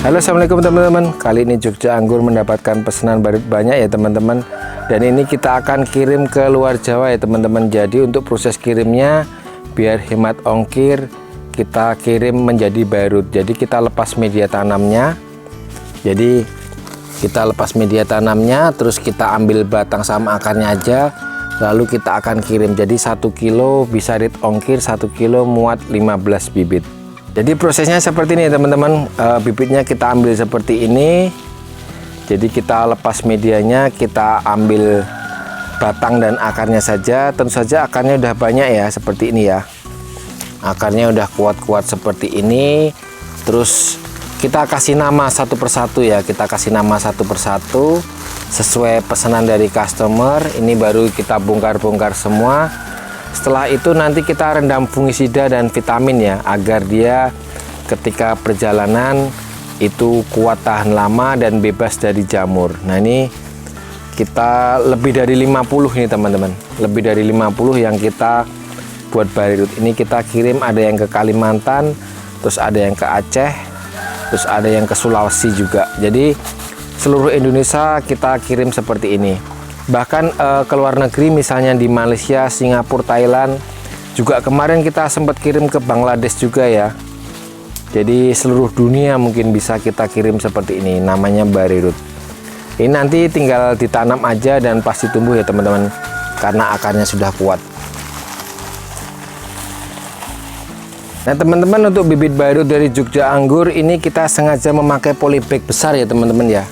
Halo, assalamualaikum teman-teman. Kali ini Jogja Anggur mendapatkan pesanan barut banyak ya teman-teman. Dan ini kita akan kirim ke luar Jawa ya teman-teman. Jadi untuk proses kirimnya biar hemat ongkir, kita kirim menjadi barut. Jadi kita lepas media tanamnya. Jadi kita lepas media tanamnya, terus kita ambil batang sama akarnya aja, lalu kita akan kirim. Jadi 1 kilo bisa rit ongkir 1 kilo muat 15 bibit. Jadi prosesnya seperti ini teman-teman. Bibitnya kita ambil seperti ini. Jadi kita lepas medianya, kita ambil batang dan akarnya saja. Tentu saja akarnya udah banyak ya, seperti ini ya. Akarnya udah kuat-kuat seperti ini. Terus kita kasih nama satu persatu ya. Kita kasih nama satu persatu sesuai pesanan dari customer. Ini baru kita bongkar-bongkar semua. Setelah itu nanti kita rendam fungisida dan vitamin ya, agar dia ketika perjalanan itu kuat tahan lama dan bebas dari jamur. Nah ini kita lebih dari 50 nih teman-teman, lebih dari 50 yang kita buat barut. Ini kita kirim, ada yang ke Kalimantan, terus ada yang ke Aceh, terus ada yang ke Sulawesi juga. Jadi seluruh Indonesia kita kirim seperti ini. Bahkan ke luar negeri misalnya di Malaysia, Singapura, Thailand juga kemarin kita sempat kirim ke Bangladesh juga ya. Jadi seluruh dunia mungkin bisa kita kirim seperti ini, namanya barirut. Ini nanti tinggal ditanam aja dan pasti tumbuh ya teman-teman, karena akarnya sudah kuat. Nah teman-teman, untuk bibit barirut dari Jogja Anggur ini kita sengaja memakai polybag besar ya teman-teman ya.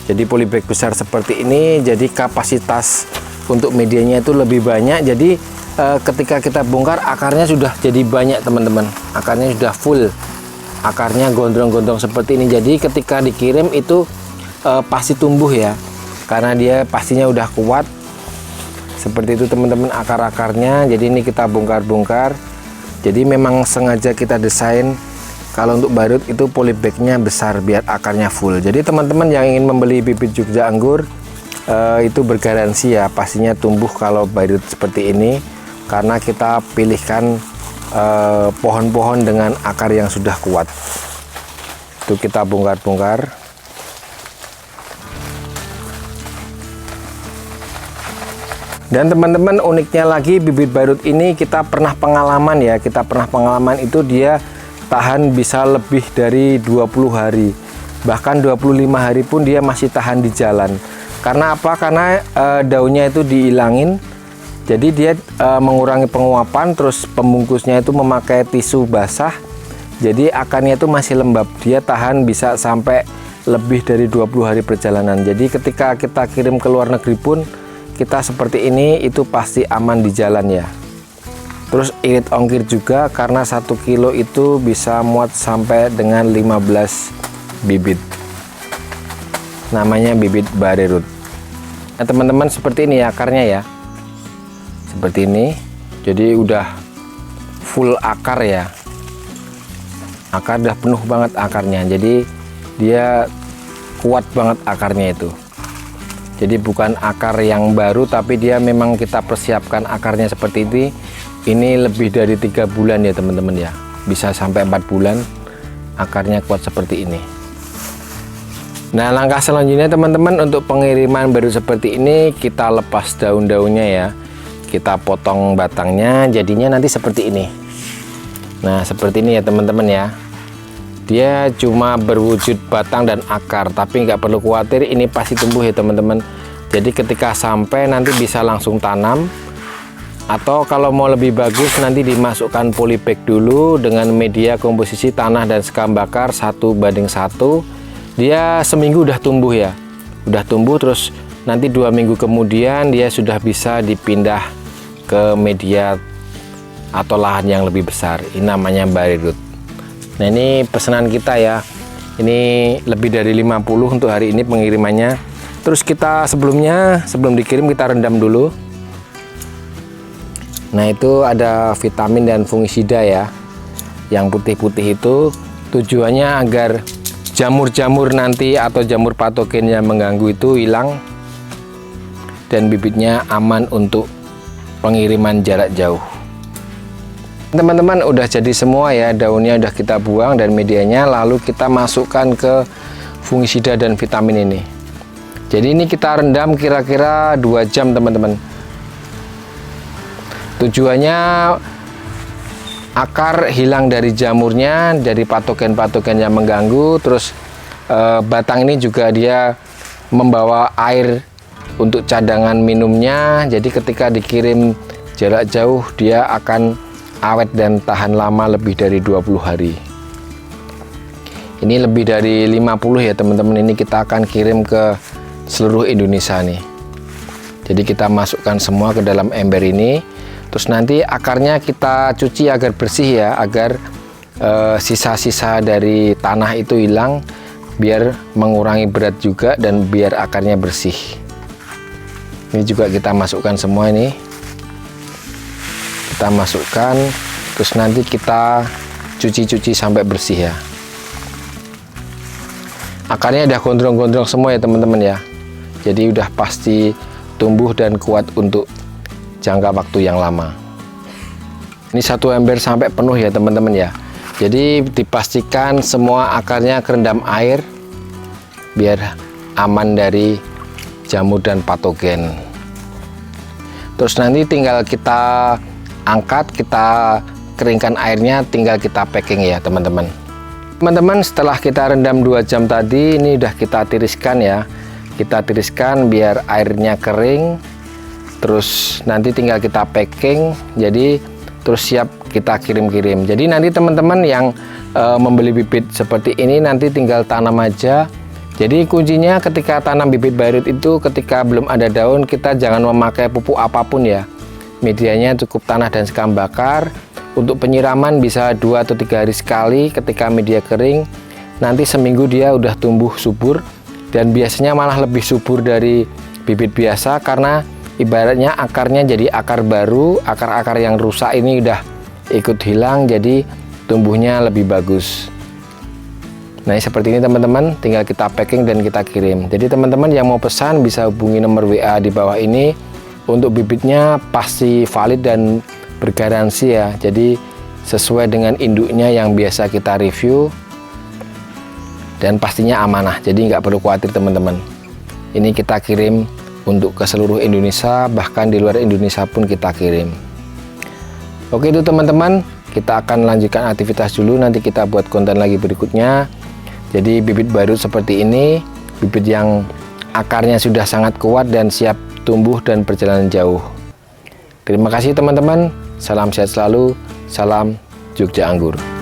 Jadi polybag besar seperti ini, jadi kapasitas untuk medianya itu lebih banyak. Jadi ketika kita bongkar akarnya sudah jadi banyak teman-teman, akarnya sudah full, akarnya gondrong-gondrong seperti ini. Jadi ketika dikirim itu pasti tumbuh ya, karena dia pastinya udah kuat seperti itu teman-teman akar-akarnya. Jadi ini kita bongkar-bongkar. Jadi memang sengaja kita desain kalau untuk barut itu polybagnya besar biar akarnya full. Jadi teman-teman yang ingin membeli bibit Jogja Anggur itu bergaransi ya, pastinya tumbuh kalau barut seperti ini, karena kita pilihkan pohon-pohon dengan akar yang sudah kuat. Itu kita bongkar-bongkar. Dan teman-teman, uniknya lagi bibit barut ini kita pernah pengalaman ya, itu dia tahan bisa lebih dari 20 hari, bahkan 25 hari pun dia masih tahan di jalan. Karena apa? Karena daunnya itu dihilangin, jadi dia mengurangi penguapan. Terus pembungkusnya itu memakai tisu basah, jadi akarnya itu masih lembab, dia tahan bisa sampai lebih dari 20 hari perjalanan. Jadi ketika kita kirim ke luar negeri pun kita seperti ini, itu pasti aman di jalan ya. Terus irit ongkir juga, karena 1 kilo itu bisa muat sampai dengan 15 bibit. Namanya bibit barirut. Nah teman-teman, seperti ini ya akarnya ya. Seperti ini. Jadi udah full akar ya. Akar udah penuh banget akarnya. Jadi dia kuat banget akarnya itu. Jadi bukan akar yang baru, tapi dia memang kita persiapkan akarnya seperti ini. Ini lebih dari 3 bulan ya teman-teman ya, bisa sampai 4 bulan akarnya kuat seperti ini. Nah langkah selanjutnya teman-teman, untuk pengiriman baru seperti ini kita lepas daun-daunnya ya, kita potong batangnya, jadinya nanti seperti ini. Nah seperti ini ya teman-teman ya, dia cuma berwujud batang dan akar, tapi nggak perlu khawatir, ini pasti tumbuh ya teman-teman. Jadi ketika sampai nanti bisa langsung tanam. Atau kalau mau lebih bagus nanti dimasukkan polybag dulu dengan media komposisi tanah dan sekam bakar 1:1. Dia seminggu udah tumbuh ya, udah tumbuh. Terus nanti 2 minggu kemudian dia sudah bisa dipindah ke media atau lahan yang lebih besar. Ini namanya barirut. Nah ini pesanan kita ya, ini lebih dari 50 untuk hari ini pengirimannya. Terus kita sebelum dikirim kita rendam dulu. Nah itu ada vitamin dan fungisida ya, yang putih-putih itu tujuannya agar jamur-jamur nanti atau jamur patogen yang mengganggu itu hilang dan bibitnya aman untuk pengiriman jarak jauh. Teman-teman, udah jadi semua ya, daunnya udah kita buang dan medianya, lalu kita masukkan ke fungisida dan vitamin ini. Jadi ini kita rendam kira-kira 2 jam teman-teman. Tujuannya akar hilang dari jamurnya, dari patogen-patogen yang mengganggu. Terus batang ini juga dia membawa air untuk cadangan minumnya. Jadi ketika dikirim jarak jauh dia akan awet dan tahan lama lebih dari 20 hari. Ini lebih dari 50 ya teman-teman. Ini kita akan kirim ke seluruh Indonesia nih. Jadi kita masukkan semua ke dalam ember ini. Terus nanti akarnya kita cuci agar bersih ya, agar sisa-sisa dari tanah itu hilang, biar mengurangi berat juga dan biar akarnya bersih. Ini juga kita masukkan semua ini. Kita masukkan, terus nanti kita cuci-cuci sampai bersih ya. Akarnya udah gondrong-gondrong semua ya teman-teman ya. Jadi udah pasti tumbuh dan kuat untuk jangka waktu yang lama. Ini satu ember sampai penuh ya teman-teman ya. Jadi dipastikan semua akarnya kerendam air biar aman dari jamur dan patogen. Terus nanti tinggal kita angkat, kita keringkan airnya, tinggal kita packing ya teman-teman. Teman-teman, setelah kita rendam 2 jam tadi, ini udah kita tiriskan ya. Kita tiriskan biar airnya kering. Terus nanti tinggal kita packing, jadi terus siap kita kirim-kirim. Jadi nanti teman-teman yang membeli bibit seperti ini nanti tinggal tanam aja. Jadi kuncinya ketika tanam bibit Bayreuth itu, ketika belum ada daun, kita jangan memakai pupuk apapun ya. Medianya cukup tanah dan sekam bakar. Untuk penyiraman bisa 2 atau 3 hari sekali. Ketika media kering, nanti seminggu dia udah tumbuh subur, dan biasanya malah lebih subur dari bibit biasa, karena ibaratnya akarnya jadi akar baru. Akar-akar yang rusak ini udah ikut hilang, jadi tumbuhnya lebih bagus. Nah seperti ini teman-teman, tinggal kita packing dan kita kirim. Jadi teman-teman yang mau pesan bisa hubungi nomor WA di bawah ini. Untuk bibitnya pasti valid dan bergaransi ya. Jadi sesuai dengan induknya yang biasa kita review, dan pastinya amanah. Jadi nggak perlu khawatir teman-teman. Ini kita kirim untuk ke seluruh Indonesia, bahkan di luar Indonesia pun kita kirim. Oke itu teman-teman, kita akan lanjutkan aktivitas dulu. Nanti kita buat konten lagi berikutnya. Jadi bibit Bayreuth seperti ini, bibit yang akarnya sudah sangat kuat dan siap tumbuh dan berjalan jauh. Terima kasih teman-teman, salam sehat selalu, salam Jogja Anggur.